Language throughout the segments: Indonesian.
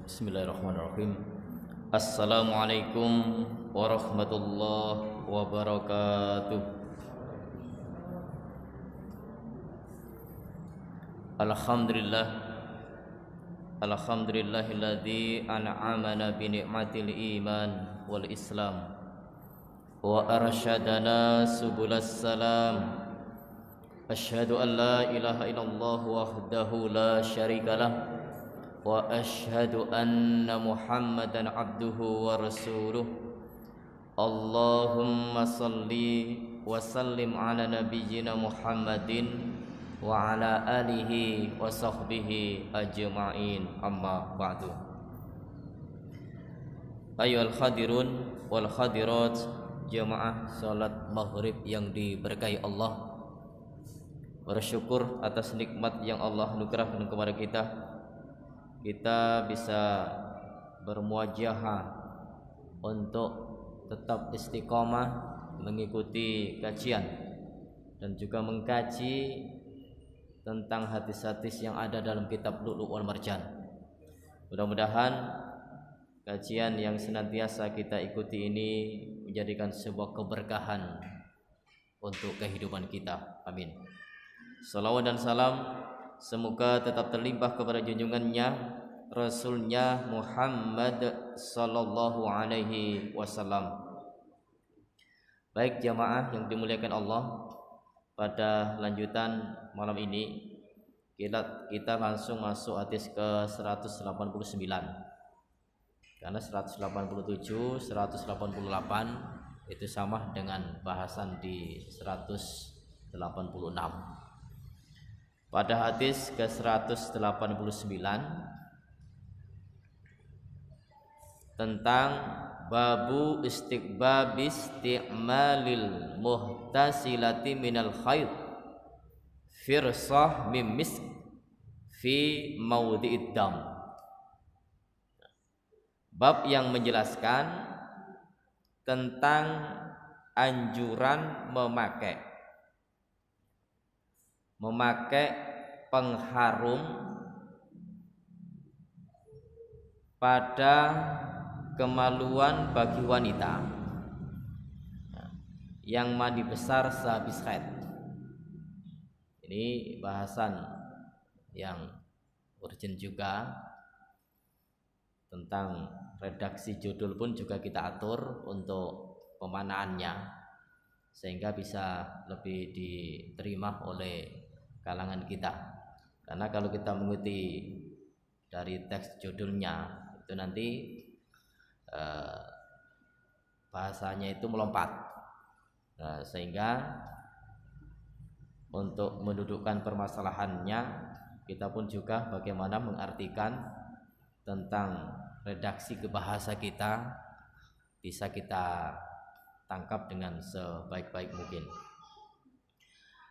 Bismillahirrahmanirrahim. Assalamualaikum warahmatullahi wabarakatuh. Alhamdulillah, alhamdulillahilladzi an'amana bi ni'matil iman wal islam wa arsyadana subulas salam. Asyhadu an la ilaha illallah wahdahu la syarikalah wa asyhadu anna Muhammadan abduhu wa rasuluh. Allahumma salli wa sallim ala nabiyyina Muhammadin wa ala alihi wa sahbihi ajma'in, amma ba'du. Ayyuhal hadirun wal hadirat, jamaah salat maghrib yang diberkahi Allah, bersyukur atas nikmat yang Allah anugerahkan kepada kita. Kita bisa bermuajahah untuk tetap istiqomah mengikuti kajian dan juga mengkaji tentang hadis-hadis yang ada dalam kitab Lu'lu' wal Marjan. Mudah-mudahan kajian yang senantiasa kita ikuti ini menjadikan sebuah keberkahan untuk kehidupan kita. Amin. Salawat dan salam semoga tetap terlimpah kepada junjungannya Rasulnya Muhammad sallallahu alaihi wasallam. Baik jamaah yang dimuliakan Allah, pada lanjutan malam ini kita langsung masuk hadis ke 189. Karena 187, 188 itu sama dengan bahasan di 186. Pada hadis ke 189 tentang babu isti'malil muhtasilati minal khayd firsah mim misk fi maudhi'id dam. Bab yang menjelaskan tentang anjuran memakai pengharum pada kemaluan bagi wanita yang mandi besar sehabis haid. Ini bahasan yang urgent juga. Tentang redaksi judul pun juga kita atur untuk pemanaannya sehingga bisa lebih diterima oleh kalangan kita. Karena kalau kita mengikuti dari teks judulnya itu nanti bahasanya itu melompat, sehingga untuk mendudukkan permasalahannya kita pun juga bagaimana mengartikan tentang redaksi ke bahasa kita bisa kita tangkap dengan sebaik-baik mungkin.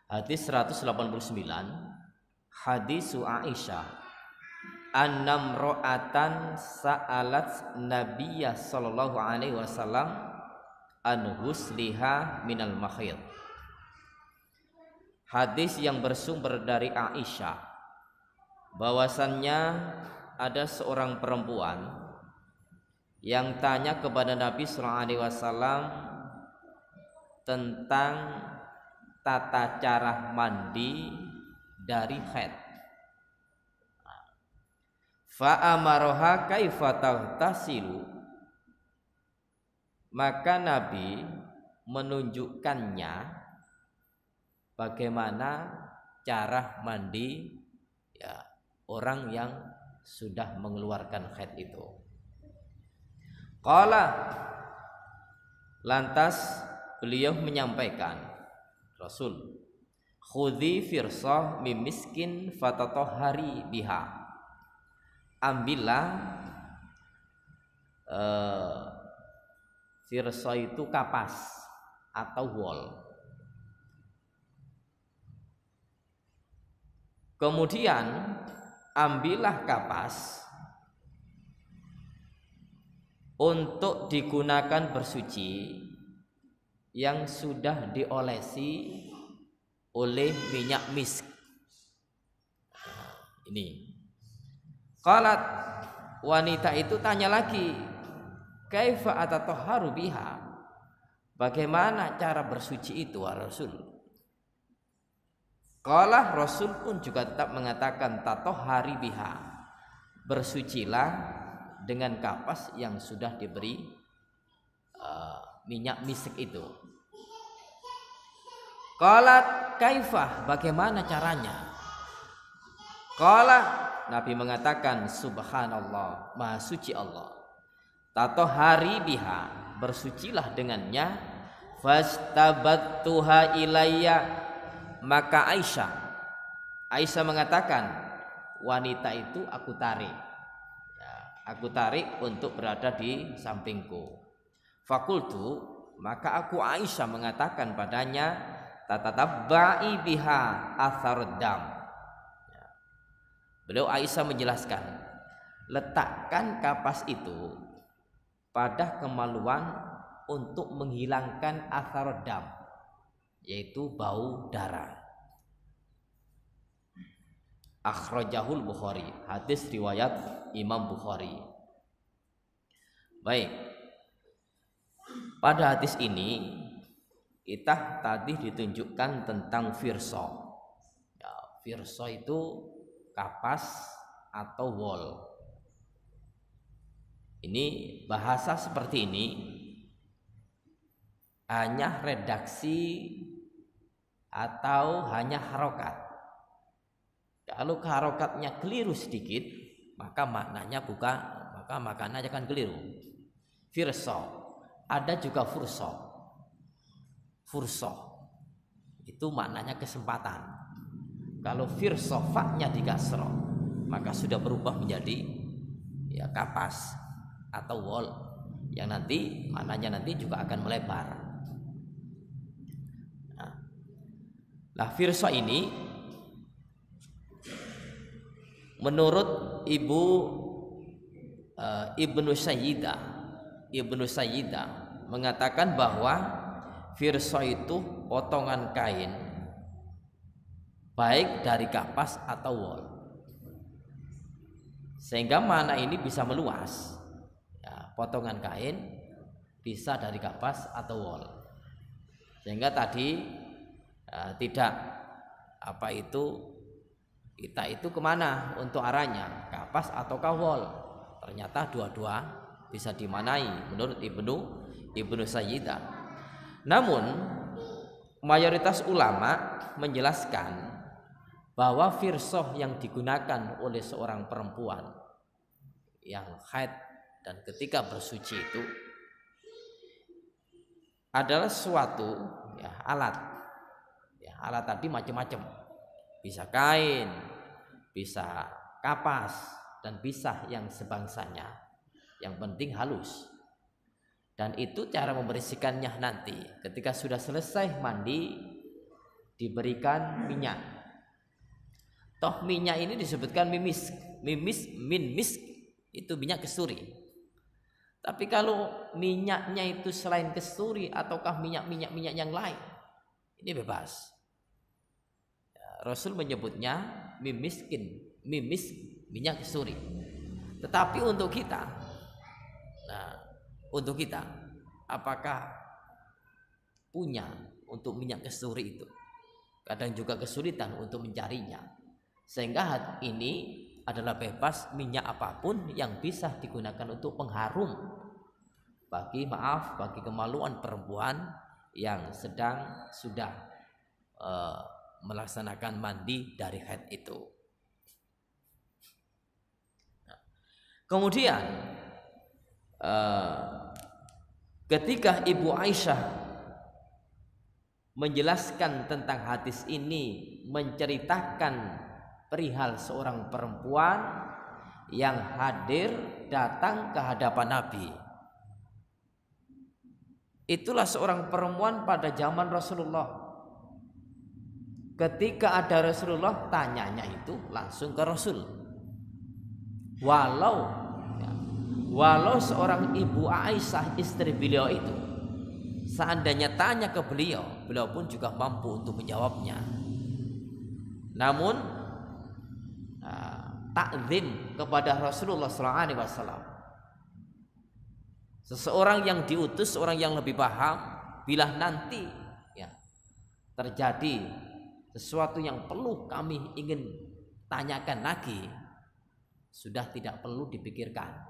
Hadis 189, hadisu Aisyah annam ro'atan sa'alat Nabiyya sallallahu alaihi wasallam an husliha minal makhir. Hadis yang bersumber dari Aisyah bahwasannya ada seorang perempuan yang tanya kepada Nabi sallallahu alaihi wasallam tentang tata cara mandi dari haid. Fa'amaroha kaifa taghtasilu, maka Nabi menunjukkannya bagaimana cara mandi orang yang sudah mengeluarkan haid itu. Qala, lantas beliau menyampaikan, Rasul, khudhi firsah mim miskin fatatahhari biha. Ambillah firsa itu kapas atau wol. Kemudian ambillah kapas untuk digunakan bersuci yang sudah diolesi oleh minyak misk. Ini qalat wanita itu tanya lagi, kaifa atatahharu biha, bagaimana cara bersuci itu wahai Rasul? Qala, Rasul pun juga tetap mengatakan tatahhari biha, bersucilah dengan kapas yang sudah diberi minyak misik itu. Qalat kaifah, bagaimana caranya? Qala, Nabi mengatakan subhanallah, maha suci Allah. Tatahhari biha, bersucilah dengannya. Fastabattuha ilayya, maka Aisyah mengatakan, wanita itu aku tarik ya, aku tarik untuk berada di sampingku. Fakultu, maka aku Aisyah mengatakan padanya, tatatabba'i biha athar dam. Beliau Aisyah menjelaskan, letakkan kapas itu pada kemaluan untuk menghilangkan athar dam, yaitu bau darah. Akhrajahul Bukhari, hadis riwayat Imam Bukhari. Baik, pada hadis ini kita tadi ditunjukkan tentang firsa. Ya, firsa itu kapas atau wol. Ini bahasa seperti ini hanya redaksi atau hanya harokat. Kalau harokatnya keliru sedikit, maka maknanya maknanya akan keliru. Firsa, ada juga fursa. Fursa itu maknanya kesempatan. Kalau firsa fa-nya dikasroh, maka sudah berubah menjadi ya kapas atau wol, yang nanti maknanya nanti juga akan melebar. Nah, firsa ini menurut Ibnu Sayyidah mengatakan bahwa firsa itu potongan kain baik dari kapas atau wol, sehingga makna ini bisa meluas ya, potongan kain bisa dari kapas atau wol, sehingga tadi tidak kita itu kemana untuk arahnya, kapas atau wol. Ternyata dua-dua bisa dimanai menurut Ibnu Sayyidah. Namun mayoritas ulama menjelaskan bahwa firsah yang digunakan oleh seorang perempuan yang haid dan ketika bersuci itu adalah suatu ya, alat. Ya, alat tadi macam-macam. Bisa kain, bisa kapas, dan bisa yang sebangsanya. Yang penting halus. Dan itu cara membersihkannya nanti. Ketika sudah selesai mandi, diberikan minyak. Toh minyak ini disebutkan min misk, itu minyak kesturi. Tapi kalau minyaknya itu selain kesturi ataukah minyak yang lain, ini bebas. Rasul menyebutnya misk, minyak kesturi. Tetapi untuk kita, apakah punya untuk minyak kesturi itu? Kadang juga kesulitan untuk mencarinya. Sehingga ini adalah bebas, minyak apapun yang bisa digunakan untuk pengharum bagi kemaluan perempuan yang sudah melaksanakan mandi dari haid itu. Kemudian ketika Ibu Aisyah menjelaskan tentang hadis ini, menceritakan perihal seorang perempuan yang hadir datang ke hadapan Nabi. Itulah seorang perempuan pada zaman Rasulullah. Ketika ada Rasulullah, tanyanya itu langsung ke Rasul. Walau seorang Ibu Aisyah istri beliau itu, seandainya tanya ke beliau pun juga mampu untuk menjawabnya. Namun takzim kepada Rasulullah SAW. Seseorang yang diutus, orang yang lebih paham, bila nanti ya terjadi sesuatu yang perlu kami ingin tanyakan lagi, sudah tidak perlu dipikirkan,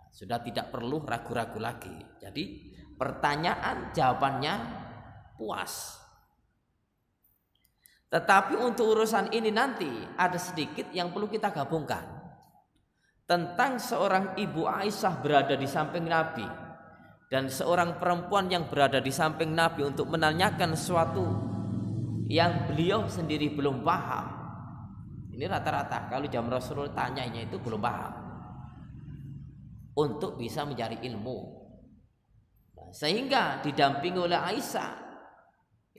sudah tidak perlu ragu-ragu lagi. Jadi pertanyaan jawabannya puas. Tetapi untuk urusan ini nanti ada sedikit yang perlu kita gabungkan. Tentang seorang ibu Aisyah berada di samping Nabi dan seorang perempuan yang berada di samping Nabi untuk menanyakan sesuatu yang beliau sendiri belum paham. Ini rata-rata kalau zaman Rasulullah tanyanya itu belum paham, untuk bisa mencari ilmu. Nah, sehingga didampingi oleh Aisyah.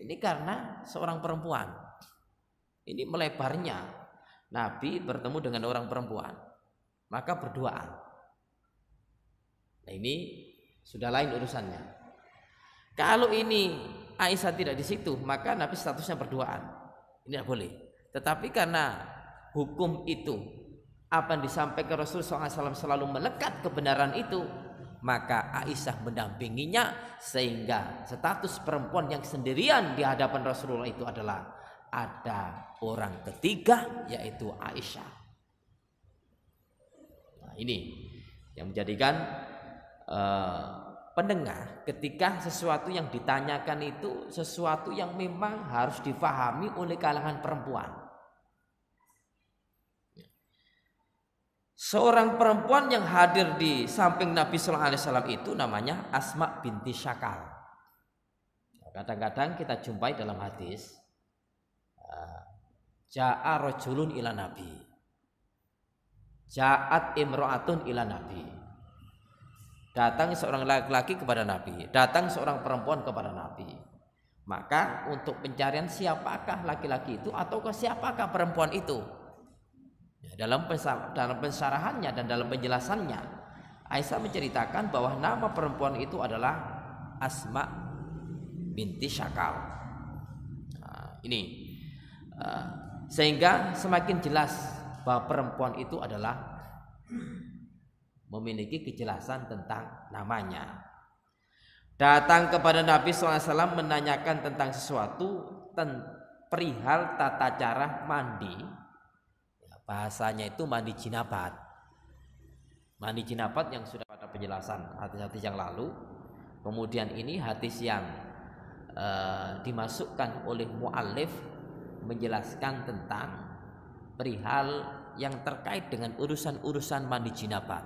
Ini karena seorang perempuan. Ini melebarnya Nabi bertemu dengan orang perempuan, maka berduaan. Nah, ini sudah lain urusannya. Kalau ini Aisyah tidak di situ, maka Nabi statusnya berduaan. Ini tidak boleh. Tetapi karena hukum itu, apa yang disampaikan Rasulullah SAW selalu melekat kebenaran itu, maka Aisyah mendampinginya, sehingga status perempuan yang sendirian di hadapan Rasulullah itu adalah ada orang ketiga, yaitu Aisyah. Nah, ini yang menjadikan pendengar ketika sesuatu yang ditanyakan itu sesuatu yang memang harus difahami oleh kalangan perempuan. Seorang perempuan yang hadir di samping Nabi Sallallahu Alaihi Wasallam itu namanya Asma binti Syakal. Kadang-kadang kita jumpai dalam hadis, Ja'a rajulun ila Nabi, Ja'at imro'atun ila Nabi. Datang seorang laki-laki kepada Nabi, datang seorang perempuan kepada Nabi. Maka untuk pencarian siapakah laki-laki itu ataukah siapakah perempuan itu, ya, dalam pensarahannya dan dalam penjelasannya, Aisyah menceritakan bahwa nama perempuan itu adalah Asma binti Syakal. Nah, ini sehingga semakin jelas bahwa perempuan itu adalah memiliki kejelasan tentang namanya. Datang kepada Nabi SAW menanyakan tentang sesuatu perihal tata cara mandi. Bahasanya itu mandi jinabat. Mandi jinabat yang sudah pada penjelasan hadis-hadis yang lalu. Kemudian ini hadis yang dimasukkan oleh muallif menjelaskan tentang perihal yang terkait dengan urusan-urusan mandi jinabat.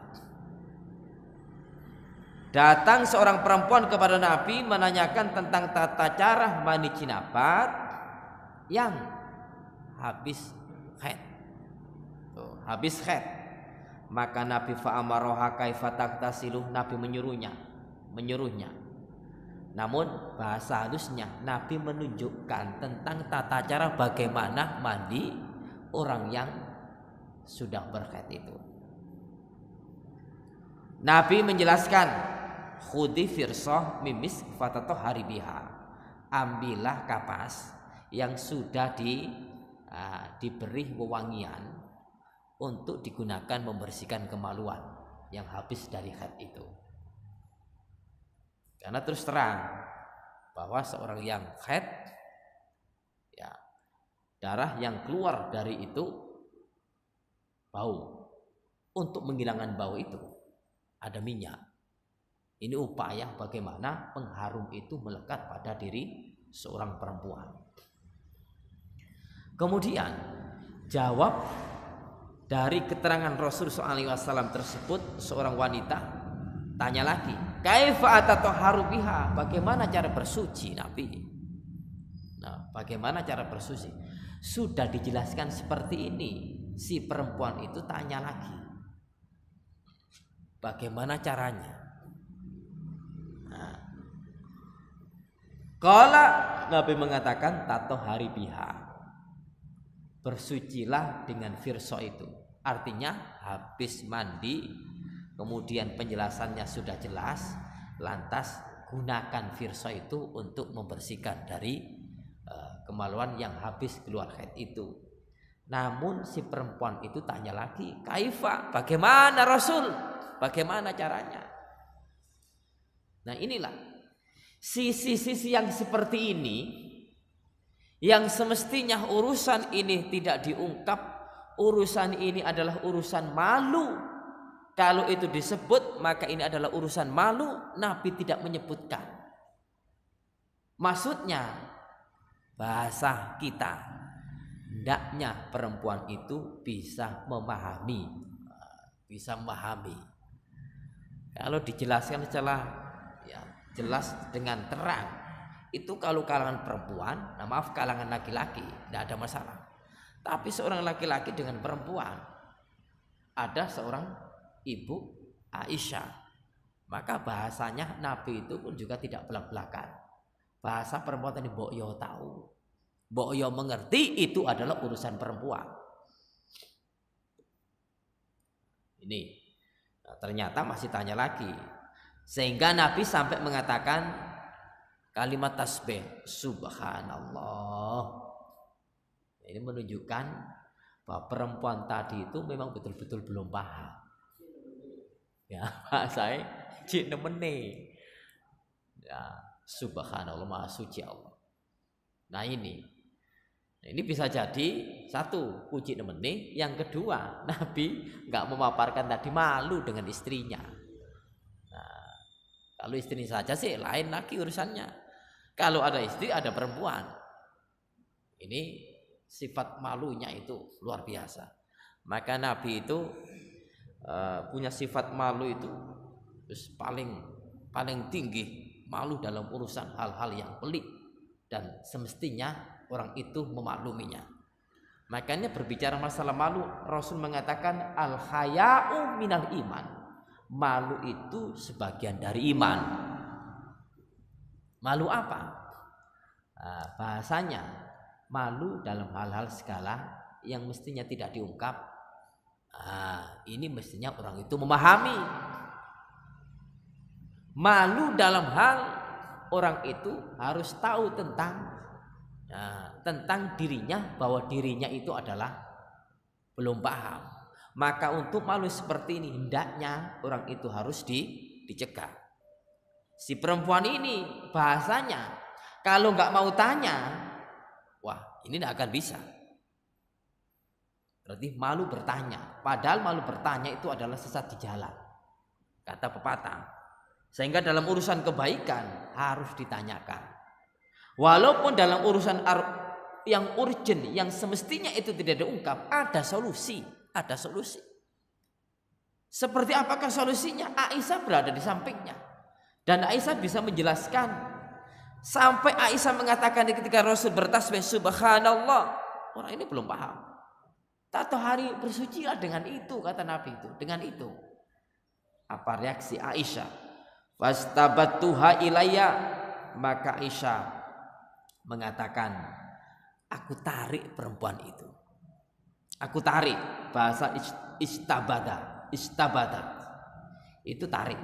Datang seorang perempuan kepada Nabi menanyakan tentang tata cara mandi jinabat yang habis haid. Habis haid. Maka Nabi fa'amaroha kaifa taghtasilu, Nabi menyuruhnya. Namun bahasa halusnya Nabi menunjukkan tentang tata cara bagaimana mandi orang yang sudah berhaid itu. Nabi menjelaskan, khudi firsah mimis fatatohari biha, ambillah kapas yang sudah diberi wewangian untuk digunakan membersihkan kemaluan yang habis dari haid itu. Karena terus terang bahwa seorang yang haid, ya, darah yang keluar dari itu bau. Untuk menghilangkan bau itu ada minyak. Ini upaya bagaimana pengharum itu melekat pada diri seorang perempuan. Kemudian jawab dari keterangan Rasul SAW tersebut, seorang wanita tanya lagi, kaifa atatoharu biha, bagaimana cara bersuci Nabi? Nah, bagaimana cara bersuci? Sudah dijelaskan seperti ini. Si perempuan itu tanya lagi, bagaimana caranya? Nah, kalau Nabi mengatakan tatohari biha, bersucilah dengan firsa itu. Artinya habis mandi, kemudian penjelasannya sudah jelas, lantas gunakan firsa itu untuk membersihkan dari kemaluan yang habis keluar haid itu. Namun si perempuan itu tanya lagi, kaifa, bagaimana Rasul? Bagaimana caranya? Nah inilah sisi-sisi yang seperti ini, yang semestinya urusan ini tidak diungkap, urusan ini adalah urusan malu. Kalau itu disebut maka ini adalah urusan malu, Nabi tidak menyebutkan. Maksudnya bahasa kita, hendaknya perempuan itu bisa memahami. Kalau dijelaskan secara jelas dengan terang, itu kalau kalangan perempuan, maaf kalangan laki-laki tidak ada masalah. Tapi seorang laki-laki dengan perempuan, ada seorang ibu Aisyah, maka bahasanya Nabi itu pun juga tidak belak-belakan. Bahasa perempuan tadi mbok yo tahu, mbok yo mengerti, itu adalah urusan perempuan. Ini ternyata masih tanya lagi, sehingga Nabi sampai mengatakan kalimat tasbih subhanallah. Ini menunjukkan bahwa perempuan tadi itu memang betul-betul belum paham. Ya, saya cik nemene. Ya, subhanallah, maha suci Allah. Nah ini bisa jadi satu, puji nemene. Yang kedua, Nabi nggak memaparkan tadi malu dengan istrinya. Nah, kalau istri saja sih lain lagi urusannya. Kalau ada istri, ada perempuan, ini sifat malunya itu luar biasa. Maka Nabi itu punya sifat malu itu paling tinggi, malu dalam urusan hal-hal yang pelik dan semestinya orang itu memakluminya. Makanya berbicara masalah malu, Rasul mengatakan al-haya'u minal iman. Malu itu sebagian dari iman. Malu apa? Nah, bahasanya malu dalam hal-hal segala yang mestinya tidak diungkap. Ini mestinya orang itu memahami. Malu dalam hal orang itu harus tahu tentang dirinya, bahwa dirinya itu adalah belum paham. Maka untuk malu seperti ini hendaknya orang itu harus dicegah. Si perempuan ini bahasanya kalau nggak mau tanya, wah ini tidak akan bisa. Berarti malu bertanya. Padahal malu bertanya itu adalah sesat di jalan, kata pepatah. Sehingga dalam urusan kebaikan harus ditanyakan. Walaupun dalam urusan yang urgent, yang semestinya itu tidak diungkap, ada solusi. Seperti apakah solusinya? Aisyah berada di sampingnya, dan Aisyah bisa menjelaskan. Sampai Aisyah mengatakan ketika Rasul bertasbih subhanallah, orang ini belum paham. Tato hari bersucilah dengan itu, kata Nabi itu, dengan itu. Apa reaksi Aisyah? Fastabattuha ilayya, maka Aisyah mengatakan, aku tarik perempuan itu. Aku tarik, bahasa istabada. Itu tarik.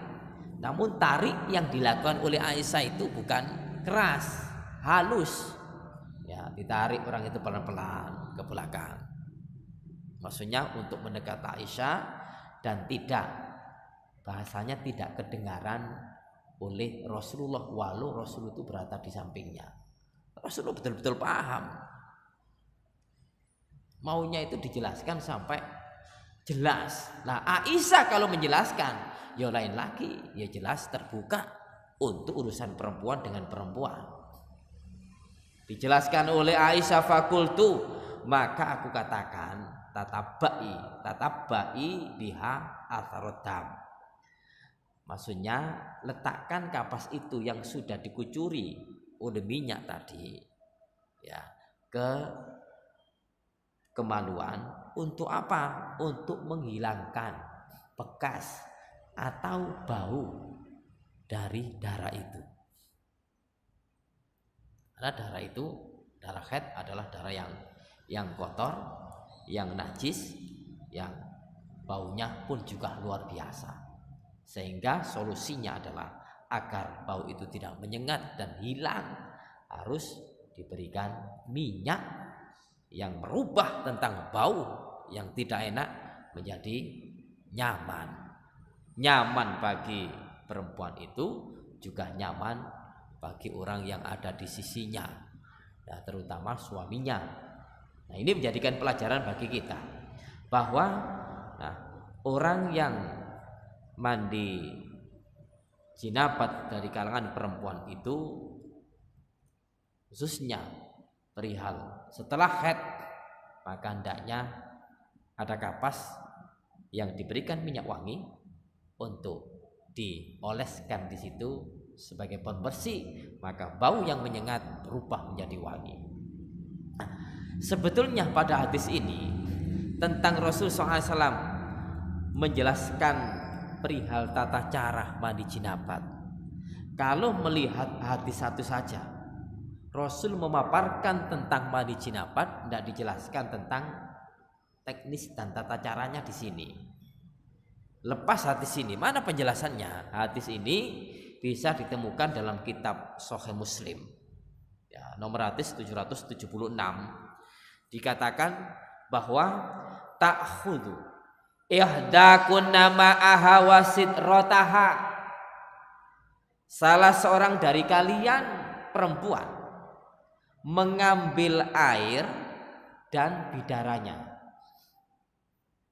Namun tarik yang dilakukan oleh Aisyah itu bukan keras, halus. Ya, ditarik orang itu pelan-pelan ke belakang. Maksudnya untuk mendekat Aisyah dan bahasanya tidak kedengaran oleh Rasulullah, walau Rasul itu berada di sampingnya. Rasulullah betul-betul paham. Maunya itu dijelaskan sampai jelas. Nah Aisyah kalau menjelaskan, ya lain lagi, ya jelas terbuka untuk urusan perempuan dengan perempuan. Dijelaskan oleh Aisyah, fakultu, maka aku katakan, tatabai biha atharodam. Maksudnya letakkan kapas itu yang sudah dikucuri oleh minyak tadi, ya, ke kemaluan. Untuk apa? Untuk menghilangkan bekas atau bau dari darah itu. Karena darah itu, darah haid adalah darah yang kotor, yang najis, yang baunya pun juga luar biasa. Sehingga solusinya adalah agar bau itu tidak menyengat dan hilang, harus diberikan minyak yang merubah tentang bau yang tidak enak menjadi nyaman. Nyaman bagi perempuan itu juga nyaman bagi orang yang ada di sisinya, ya, terutama suaminya. Nah, ini menjadikan pelajaran bagi kita bahwa orang yang mandi jinabat dari kalangan perempuan itu, khususnya perihal setelah haid, maka hendaknya ada kapas yang diberikan minyak wangi untuk dioleskan di situ sebagai pembersih, maka bau yang menyengat berubah menjadi wangi. Sebetulnya pada hadis ini tentang Rasul SAW menjelaskan perihal tata cara mandi jinabat. Kalau melihat hadis satu saja, Rasul memaparkan tentang mandi jinabat, tidak dijelaskan tentang teknis dan tata caranya di sini. Lepas hadis ini, mana penjelasannya? Hadis ini bisa ditemukan dalam kitab Sahih Muslim, ya, nomor hadis 776. Dikatakan bahwa ta'khudhu ihdakunna ma'aha wasidrataha, salah seorang dari kalian perempuan mengambil air dan bidaranya,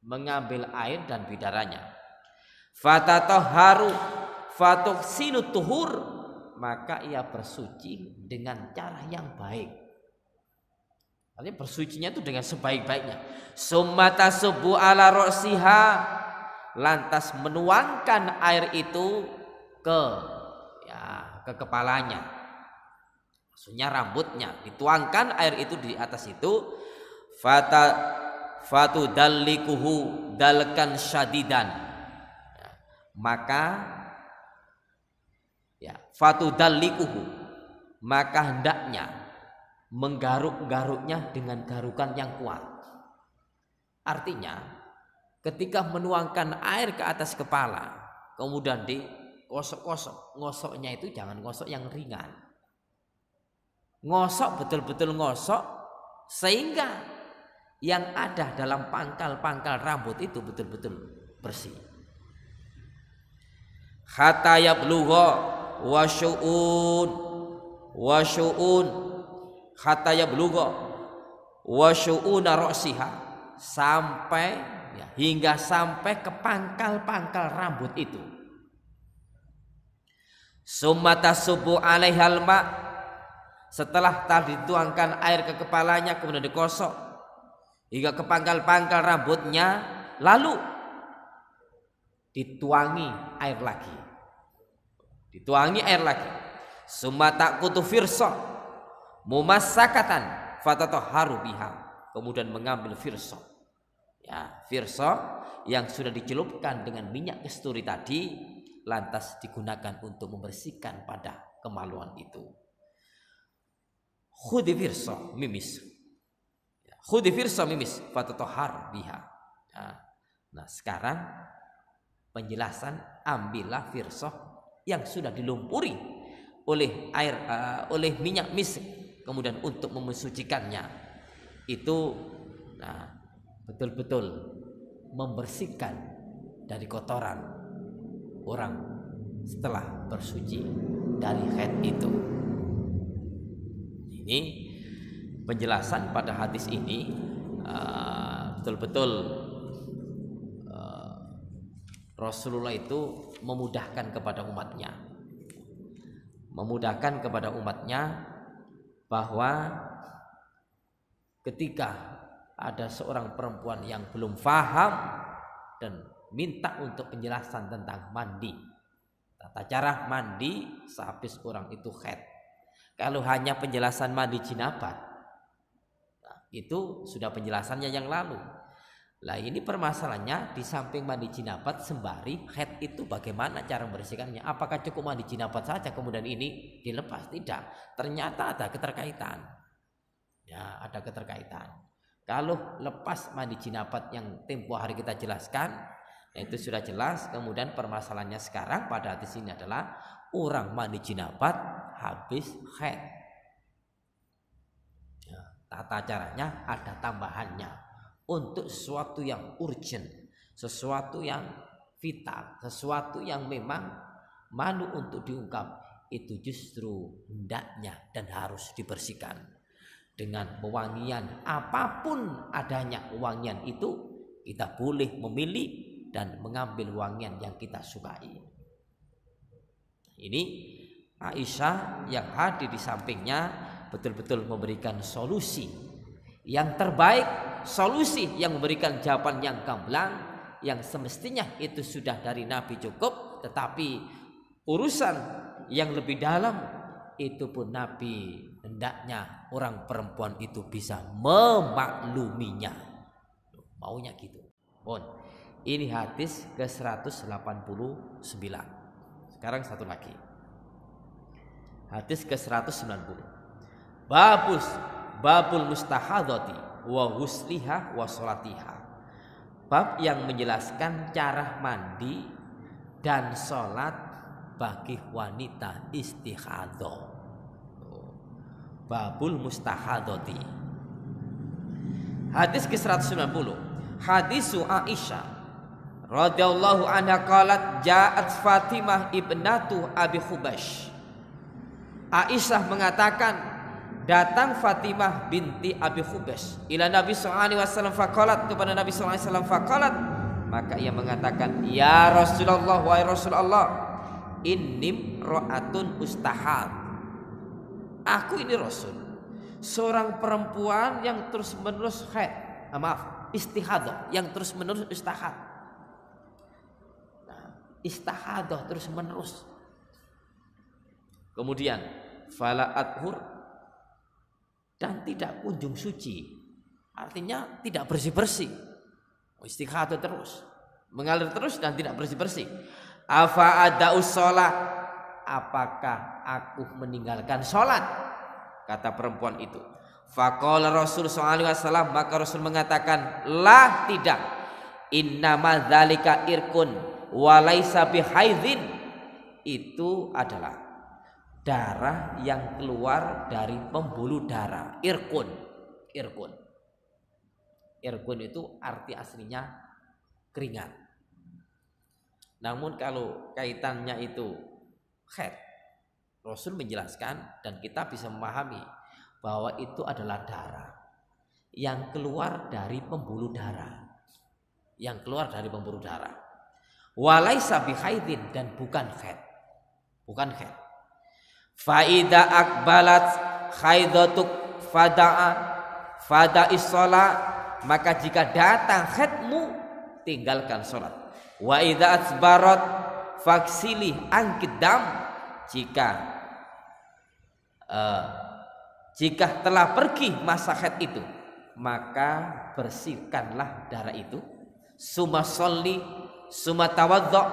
mengambil air dan bidaranya, fatatahharu fatuhsinu tuhur, maka ia bersuci dengan cara yang baik. Artinya bersucinya itu dengan sebaik-baiknya. Summata subu ala ra'siha, lantas menuangkan air itu ke kepalanya, maksudnya rambutnya, dituangkan air itu di atas itu. Fatu dallikuhu dalkan syadidan, maka fatu dallikuhu, maka hendaknya menggaruk-garuknya dengan garukan yang kuat. Artinya ketika menuangkan air ke atas kepala kemudian digosok-gosok, ngosoknya itu jangan ngosok yang ringan, ngosok betul-betul ngosok sehingga yang ada dalam pangkal-pangkal rambut itu betul-betul bersih. Hatta yablugha wasyu'un hatta yablugha wasyu'una ra'siha, sampai hingga sampai ke pangkal-pangkal rambut itu. Summata subu alaihal ma, setelah tadi dituangkan air ke kepalanya kemudian digosok hingga ke pangkal-pangkal rambutnya, lalu dituangi air lagi, dituangi air lagi. Summata kutu firsa mumassakatan fatatahharu biha, kemudian mengambil firsa, firsa yang sudah dicelupkan dengan minyak kasturi tadi, lantas digunakan untuk membersihkan pada kemaluan itu. Khudhi firsa mimis, khudhi firsa mimis fatatahhar biha. Nah, sekarang penjelasan, ambillah firsa yang sudah dilumpuri oleh air, oleh minyak misk, kemudian untuk memensucikannya itu, betul-betul membersihkan dari kotoran orang setelah bersuci dari haid itu. Ini penjelasan pada hadis ini, betul-betul Rasulullah itu memudahkan kepada umatnya, bahwa ketika ada seorang perempuan yang belum paham dan minta untuk penjelasan tentang mandi, tata cara mandi sehabis orang itu haid. Kalau hanya penjelasan mandi jinabat, itu sudah penjelasannya yang lalu. Lah ini permasalahannya, di samping mandi jinabat sembari haid itu bagaimana cara membersihkannya? Apakah cukup mandi jinabat saja kemudian ini dilepas? Tidak. Ternyata ada keterkaitan. Ya, ada keterkaitan. Kalau lepas mandi jinabat yang tempo hari kita jelaskan, itu sudah jelas. Kemudian permasalahannya sekarang pada hadis ini adalah orang mandi jinabat habis haid. Ya, tata caranya ada tambahannya untuk sesuatu yang urgent, sesuatu yang vital, sesuatu yang memang malu untuk diungkap, itu justru hendaknya dan harus dibersihkan dengan pewangian apapun adanya. Wangian itu kita boleh memilih dan mengambil wangian yang kita sukai. Ini Aisyah yang hadir di sampingnya betul-betul memberikan solusi yang terbaik, solusi yang memberikan jawaban yang gamblang, yang semestinya itu sudah dari Nabi cukup, tetapi urusan yang lebih dalam itu pun Nabi hendaknya orang perempuan itu bisa memakluminya. Maunya gitu. Ini hadis ke-189. Sekarang satu lagi. Hadis ke-190. Babul mustahadati wa husliha wa sholatiha. Bab yang menjelaskan cara mandi dan sholat bagi wanita istihadah. Babul mustahadati. Hadis ke-190. Hadisu Aisyah radhiyallahu anha qalat ja'at Fatimah ibnatu Abi Hubash. Aisyah mengatakan, datang Fatimah binti Abi Hubash ila Nabi sallallahu alaihi wasallam faqalat, kepada Nabi sallallahu alaihi wasallam faqalat, maka ia mengatakan, ya Rasulullah, wahai Rasulullah, innim ra'atun ustahad. Aku ini Rasul, seorang perempuan yang terus menerus haid, istihadah, yang terus menerus istihad. Istihadah terus menerus. Kemudian fala athur, dan tidak kunjung suci, artinya tidak bersih-bersih. Istihadah terus, mengalir terus dan tidak bersih-bersih. Afa ada'us sholat, apakah aku meninggalkan sholat? Kata perempuan itu. Faqala Rasul sallallahu alaihi wasallam, maka Rasul mengatakan, la, tidak. Innama dzalika irkun wa laisa bihaidin. Itu adalah darah yang keluar dari pembuluh darah. Irkun itu arti aslinya keringat. Namun kalau kaitannya itu haid, Rasul menjelaskan dan kita bisa memahami bahwa itu adalah darah yang keluar dari pembuluh darah. Walaisa bihaidin, dan bukan haid. Faida akbalat haidatuk fada'is sholat, maka jika datang haidmu tinggalkan sholat. Wa idza asbarat faksili angkidam, jika telah pergi masa haid itu, maka bersihkanlah darah itu. Summa sholli summa tawaddo,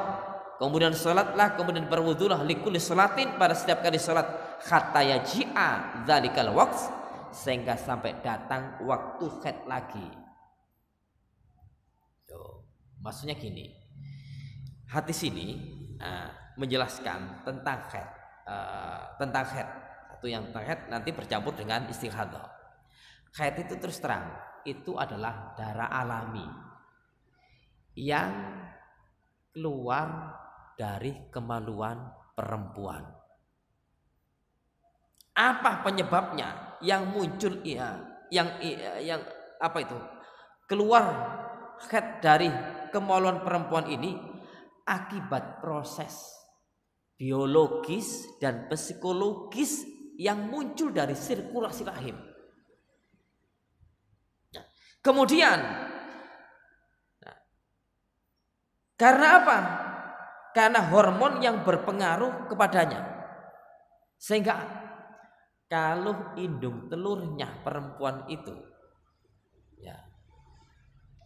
kemudian salatlah, kemudian berwudulah, likulli sholatin, pada setiap kali salat, hatta yaji'a dzalikal waqt, sehingga sampai datang waktu haid lagi. Maksudnya gini, hadis ini menjelaskan tentang haid, satu yang tentang haid nanti bercampur dengan istihadah. Haid itu terus terang itu adalah darah alami yang keluar dari kemaluan perempuan. Apa penyebabnya? Yang muncul yang apa itu? Keluar haid dari kemaluan perempuan ini akibat proses biologis dan psikologis yang muncul dari sirkulasi rahim. Kemudian karena apa? Karena hormon yang berpengaruh kepadanya, sehingga kalau indung telurnya perempuan itu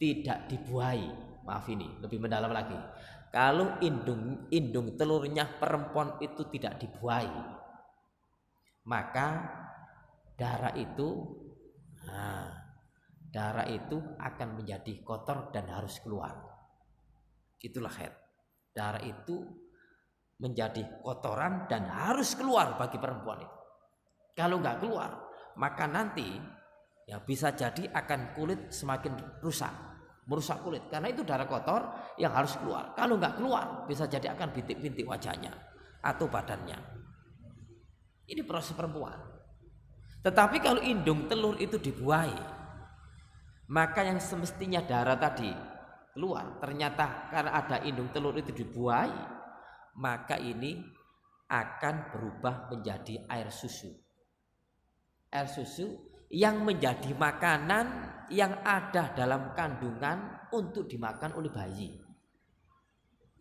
tidak dibuahi, maaf ini lebih mendalam lagi, kalau indung telurnya perempuan itu tidak dibuahi, maka darah itu akan menjadi kotor dan harus keluar. Itulah haid. Darah itu menjadi kotoran dan harus keluar bagi perempuan itu. Kalau nggak keluar, maka nanti ya bisa jadi akan kulit semakin rusak, merusak kulit, karena itu darah kotor yang harus keluar. Kalau nggak keluar bisa jadi akan bintik-bintik wajahnya atau badannya. Ini proses perempuan. Tetapi kalau indung telur itu dibuahi, maka yang semestinya darah tadi keluar, ternyata karena ada indung telur itu dibuahi, maka ini akan berubah menjadi air susu. Air susu yang menjadi makanan yang ada dalam kandungan untuk dimakan oleh bayi.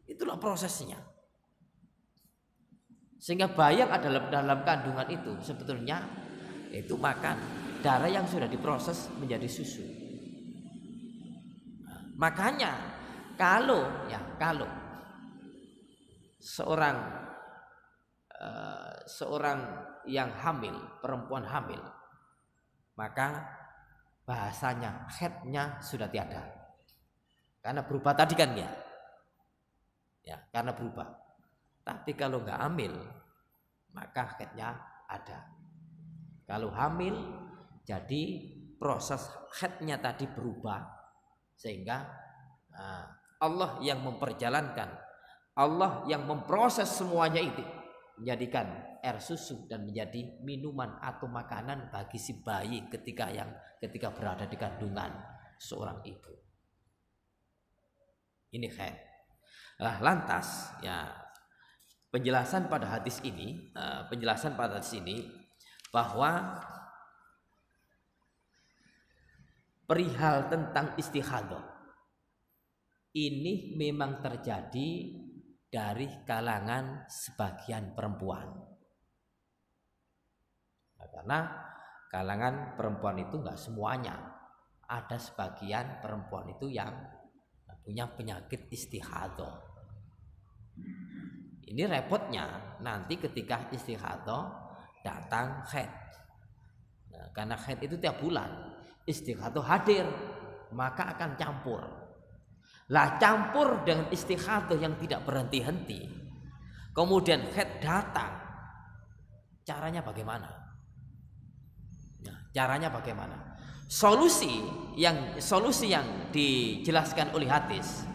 Itulah prosesnya. Sehingga bayi yang ada dalam kandungan itu sebetulnya itu makan darah yang sudah diproses menjadi susu. Makanya kalau seorang yang hamil, perempuan hamil, maka bahasanya haidnya sudah tiada, karena berubah tadi kan ya karena berubah. Tapi kalau nggak hamil maka haidnya ada. Kalau hamil jadi proses haidnya tadi berubah, sehingga Allah yang memperjalankan, Allah yang memproses semuanya itu menjadikan air susu dan menjadi minuman atau makanan bagi si bayi ketika berada di kandungan seorang ibu. Ini haid. Lantas ya penjelasan pada hadis ini bahwa perihal tentang istihadah ini memang terjadi dari kalangan sebagian perempuan. Karena kalangan perempuan itu enggak semuanya. Ada sebagian perempuan itu yang punya penyakit istihadah. Ini repotnya nanti ketika istihadah datang haid. Karena haid itu tiap bulan, istihadah hadir, maka akan campur. Lah campur dengan istihadah yang tidak berhenti-henti, kemudian haid datang, caranya bagaimana? Caranya bagaimana? Solusi yang dijelaskan oleh hadis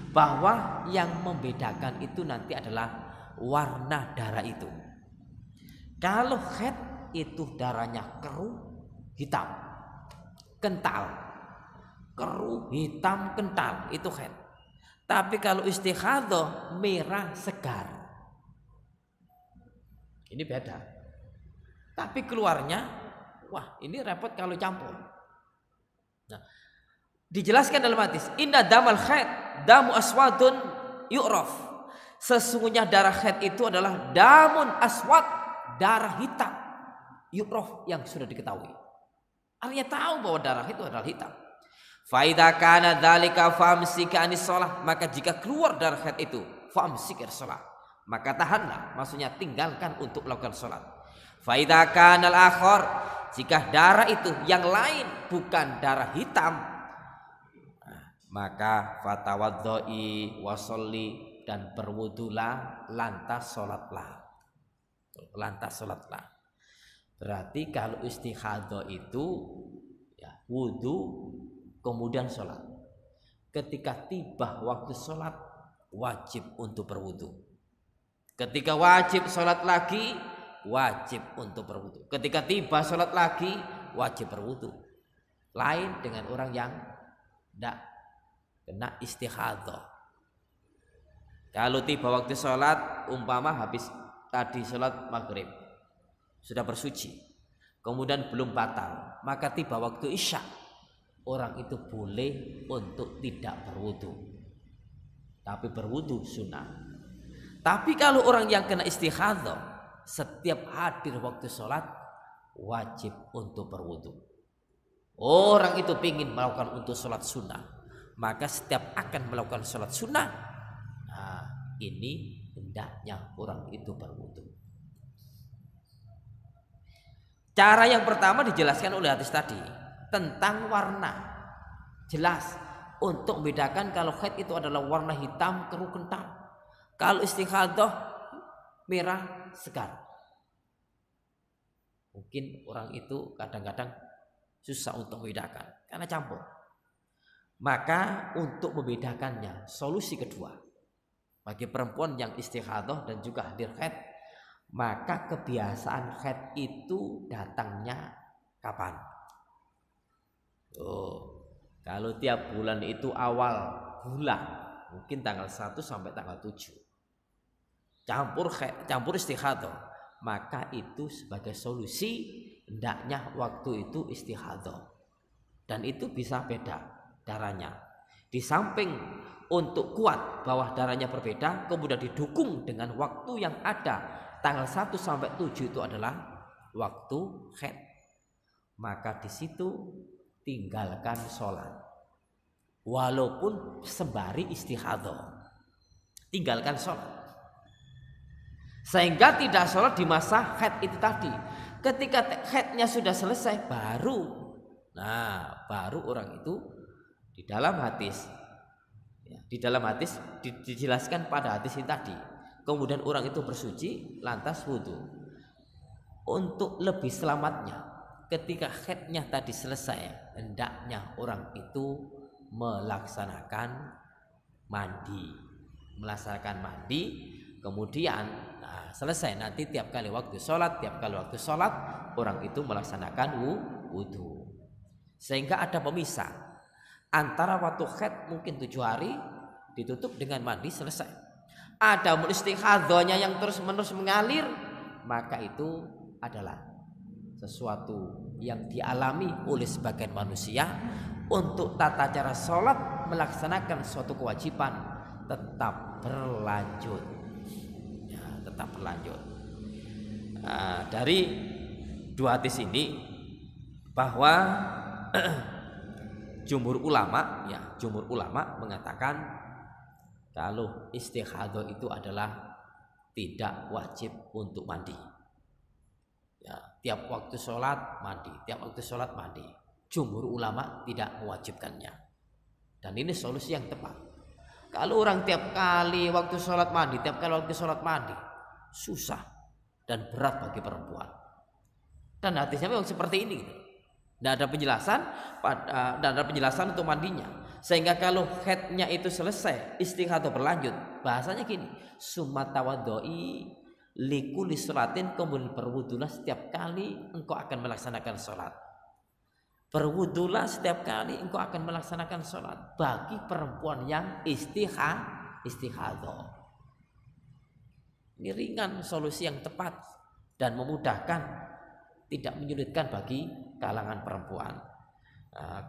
bahwa yang membedakan itu nanti adalah warna darah itu. Kalau haid itu darahnya keruh, hitam, kental. Keruh, hitam, kental, itu haid. Tapi kalau istihadah merah, segar. Ini beda. Tapi keluarnya, wah ini repot kalau campur. Nah, dijelaskan dalam hadis, inna damal haid damu aswadun yu'raf. Sesungguhnya darah haid itu adalah damun aswad, darah hitam, yu'raf, yang sudah diketahui. Artinya tahu bahwa darah itu adalah hitam. Fa idza kana dzalika famsika anis shalah, maka jika keluar darah haid itu famsik shalah, maka tahanlah, maksudnya tinggalkan untuk melakukan salat. Fa idza kana al-akhar, jika darah itu yang lain bukan darah hitam, maka fatawaddoi wasolli, dan berwudulah, lantas salatlah. Berarti kalau istihadah itu ya wudu kemudian sholat. Ketika tiba waktu sholat wajib untuk berwudu. Ketika wajib sholat lagi wajib untuk berwudu. Ketika tiba sholat lagi wajib berwudu. Lain dengan orang yang tidak kena istihadah. Kalau tiba waktu sholat, umpama habis tadi sholat maghrib sudah bersuci, kemudian belum batal, maka tiba waktu isya, orang itu boleh untuk tidak berwudu, tapi berwudu sunnah. Tapi kalau orang yang kena istihadah, setiap hadir waktu sholat wajib untuk berwudu. Orang itu ingin melakukan untuk sholat sunnah, maka setiap akan melakukan sholat sunnah, nah ini hendaknya orang itu berwudu. Cara yang pertama dijelaskan oleh hadis tadi tentang warna. Jelas untuk membedakan kalau haid itu adalah warna hitam keruh kental, kalau istihadah merah segar. Mungkin orang itu kadang-kadang susah untuk membedakan karena campur. Maka untuk membedakannya, solusi kedua bagi perempuan yang istighadah dan juga hadir haid, maka kebiasaan haid itu datangnya kapan? Kalau tiap bulan itu awal bulan, mungkin tanggal 1 sampai tanggal 7. Campur istighadah, maka itu sebagai solusi hendaknya waktu itu istighadah. Dan itu bisa beda darahnya. Di samping untuk kuat bahwa darahnya berbeda, kemudian didukung dengan waktu yang ada tanggal 1 sampai 7 itu adalah waktu haid. Maka di situ tinggalkan sholat. Walaupun sembari istighadah, tinggalkan sholat. Sehingga tidak sholat di masa haid itu tadi. Ketika haidnya sudah selesai baru orang itu di dalam hadis dijelaskan pada hadis ini tadi. Kemudian orang itu bersuci lantas wudhu. Untuk lebih selamatnya, ketika haidnya tadi selesai, hendaknya orang itu melaksanakan mandi. Kemudian selesai nanti tiap kali waktu sholat orang itu melaksanakan wudhu. Sehingga ada pemisah antara waktu haid mungkin 7 hari ditutup dengan mandi selesai. Ada istighadhanya yang terus-menerus mengalir, maka itu adalah sesuatu yang dialami oleh sebagian manusia. Untuk tata cara sholat melaksanakan suatu kewajiban tetap berlanjut. Dari dua hadis ini bahwa jumhur ulama mengatakan kalau istighadah itu adalah tidak wajib untuk mandi. Tiap waktu sholat mandi. Jumhur ulama tidak mewajibkannya. Dan ini solusi yang tepat. Kalau orang tiap kali waktu sholat mandi, susah dan berat bagi perempuan. Dan hadisnya memang seperti ini. Tidak ada penjelasan untuk mandinya. Sehingga kalau haidnya itu selesai, istighadah berlanjut, bahasanya gini, summa tawaddo'i likulli sholatin, kemudian berwudulah setiap kali engkau akan melaksanakan sholat. Berwudulah setiap kali engkau akan melaksanakan sholat bagi perempuan yang istighadah. Ini ringan, solusi yang tepat dan memudahkan, tidak menyulitkan bagi kalangan perempuan.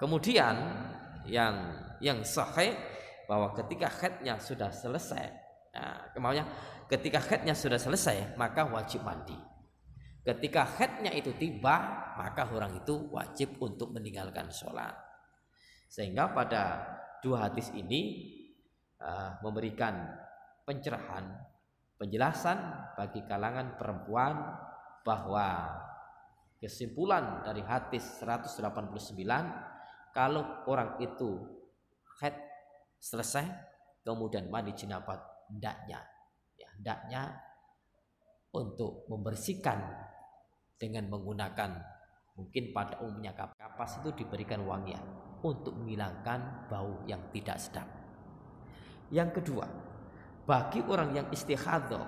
Kemudian yang sahih bahwa ketika haidnya sudah selesai, ketika haidnya sudah selesai maka wajib mandi. Ketika haidnya itu tiba, maka orang itu wajib untuk meninggalkan sholat. Sehingga pada dua hadis ini memberikan pencerahan, penjelasan bagi kalangan perempuan bahwa kesimpulan dari hadis 189, kalau orang itu haid selesai kemudian mandi jenabat, hendaknya untuk membersihkan dengan menggunakan, mungkin pada umumnya kapas itu diberikan wangian untuk menghilangkan bau yang tidak sedap. Yang kedua, bagi orang yang istighadah,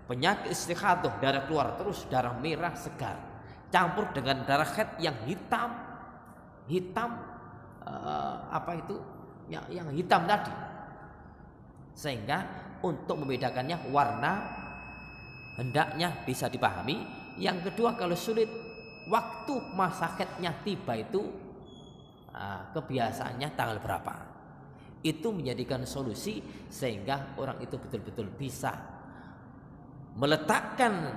penyakit istighadah, darah keluar terus, darah merah segar campur dengan darah haid yang hitam yang hitam tadi, sehingga untuk membedakannya warna hendaknya bisa dipahami. Yang kedua, kalau sulit waktu masa haidnya tiba itu kebiasaannya tanggal berapa, itu menjadikan solusi sehingga orang itu betul-betul bisa meletakkan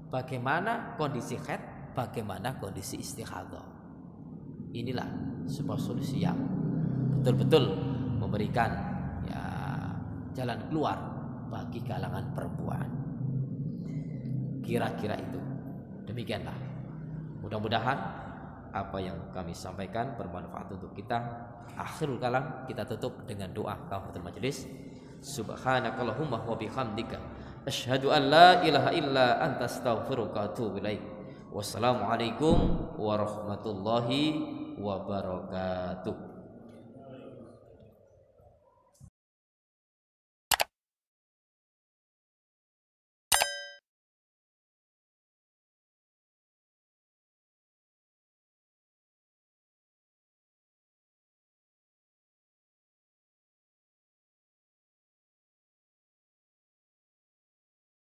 bagaimana kondisi haid, bagaimana kondisi istighadah. Inilah sebuah solusi yang betul-betul memberikan jalan keluar bagi kalangan perempuan. Kira-kira itu. Demikianlah. Mudah-mudahan apa yang kami sampaikan bermanfaat untuk kita. Akhirul kalam, kita tutup dengan doa kafaratul majelis. Subhanakallahumma wa bihamdika asyhadu an la ilaha illa anta astaghfiruka wa atubu ilaik. Wassalamualaikum warahmatullahi wabarakatuh.